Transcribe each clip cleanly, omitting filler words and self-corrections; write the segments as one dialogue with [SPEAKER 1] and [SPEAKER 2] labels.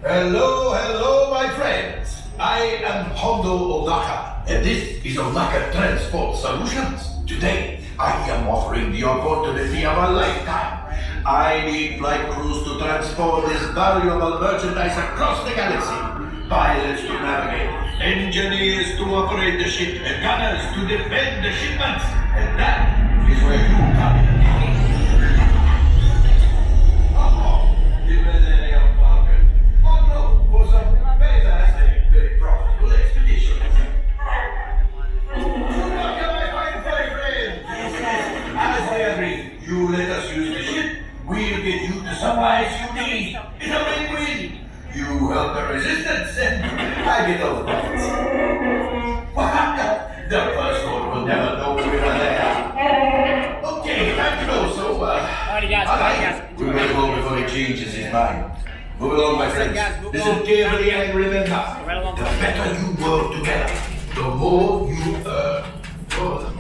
[SPEAKER 1] Hello, my friends. I am Hondo, and this is Transport Solutions. Today, I am offering the opportunity of a lifetime. I need flight crews to transport this valuable merchandise across the galaxy. Pilots to navigate, engineers to operate the ship, and gunners to defend the shipments. And that is where you come in. The Millennium Falcon. On road for some fantastic, very profitable expeditions. What can I find, my friend? As we agreed, you let us use the ship, we'll get you the supplies you need. It's a win-win. You help the resistance, and I get all the profits. The first one will never know we were there. Okay, time to go, so, we will go before he changes his mind. Move along, my friends. Listen carefully and remember, the better you work together, the more you earn. Furthermore.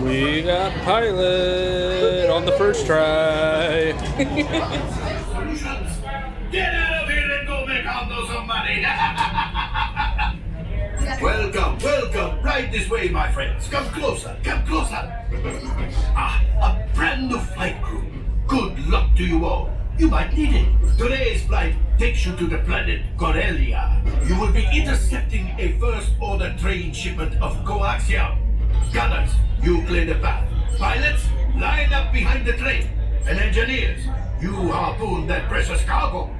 [SPEAKER 2] We got pilot on the first try.
[SPEAKER 1] Get out of here and go make Hondo some money. Welcome. Right this way, my friends. Come closer. A brand new flight crew. Good luck to you all. You might need it. Today's flight takes you to the planet Corellia. You will be intercepting a first-order train shipment of coaxium. Gunners, you clear the path. Pilots, line up behind the train. And engineers, you harpoon that precious cargo.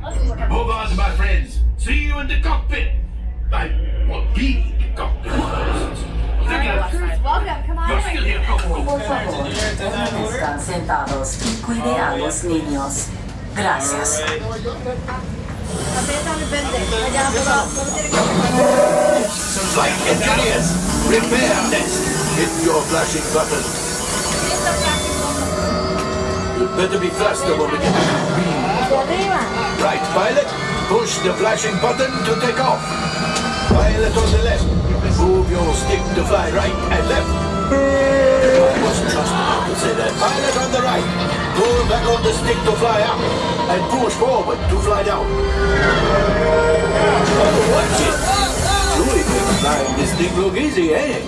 [SPEAKER 1] Move on, my friends. See you in the cockpit. I won't be the cockpit first.
[SPEAKER 3] Welcome, come on.
[SPEAKER 1] You're still here, cockpit.
[SPEAKER 4] Por favor, permanezcan sentados y cuide a los niños. Gracias.
[SPEAKER 1] Flight engineers, repair next. Hit your flashing button. You better be faster when we get to the green. Right, pilot, push the flashing button to take off. Pilot on the left, move your stick to fly right and left. I was just about to say that. Pilot on the right, Pull back on the stick to fly up, and push forward to fly down. Oh, watch it! Chewie makes flying this thing look easy, eh?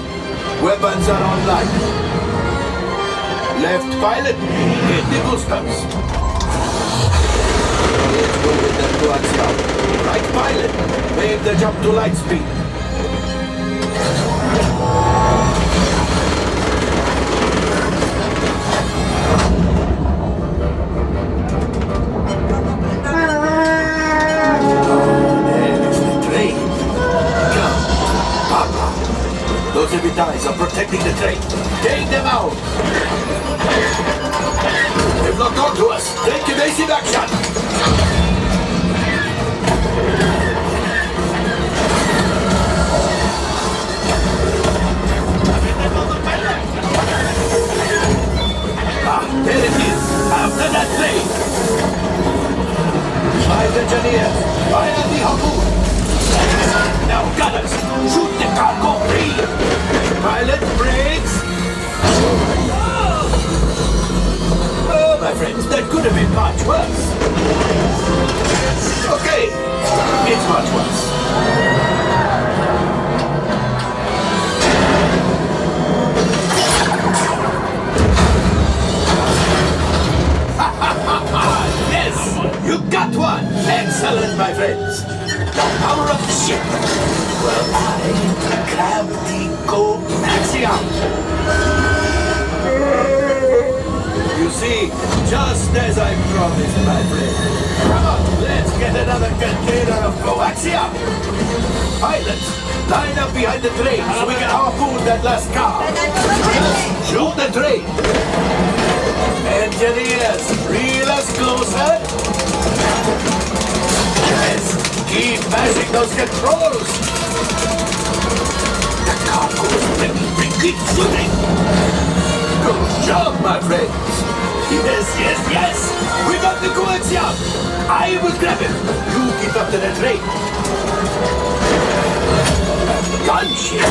[SPEAKER 1] Weapons are online. Left pilot, hit the boosters. Let's go with that coaxial. Right pilot, make the jump to light speed. Those Evitais are protecting the train. Take them out! They've locked onto us! Take evasive action! Ah, there it is! After that train! Five engineers! Fire the harpoon! Now gunners! Shoot the cargo free! Pilot brakes! Oh, my friends, that could have been much worse. Okay, it's much worse. Yes, you got one! Excellent, my friends. Power of the ship. Well, I grab the coaxium. You see, just as I promised, my friend. Come on, let's get another container of coaxium. Pilots, line up behind the train so we can harpoon that last car. Just shoot the train. Engineers, reel us closer. Yes. Keep mashing those controls! The cargo is ready. We keep shooting! Good job, my friends! Yes, yes, yes! We got the coaxium! I will grab him! You get up to the train! Gunship!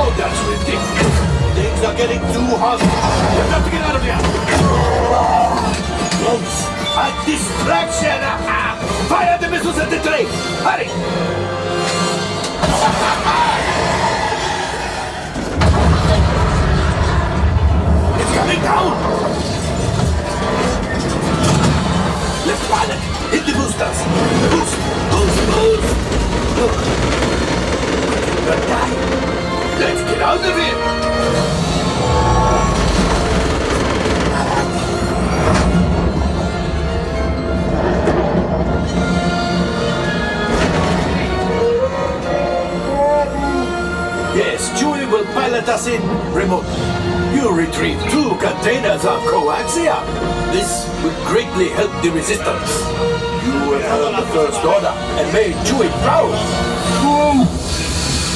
[SPEAKER 1] Oh, that's ridiculous! Things are getting too hot! We've got to get out of here! Yes! A distraction! Fire the missiles at the train! Hurry! It's coming down! Left pilot, hit the boosters! Boost! Boost! Boost! Look! Good guy! Let's get out of here! Yes, Chewie will pilot us in remotely. You retrieve 2 containers of coaxium. This will greatly help the resistance. You have held the First Order and made Chewie proud.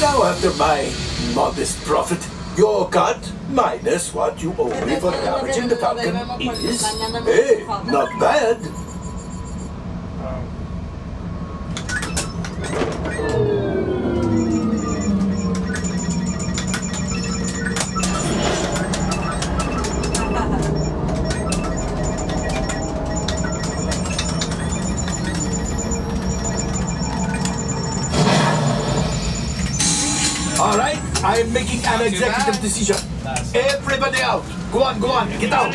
[SPEAKER 1] Now after my modest profit, your cut minus what you owe me for damaging the Falcon is, hey, not bad. All right, I'm making an executive decision. Everybody out. Go on, get out.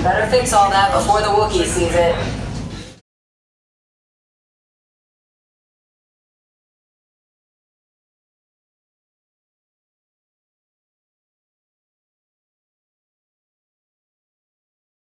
[SPEAKER 4] Better fix all that before the Wookiee sees it.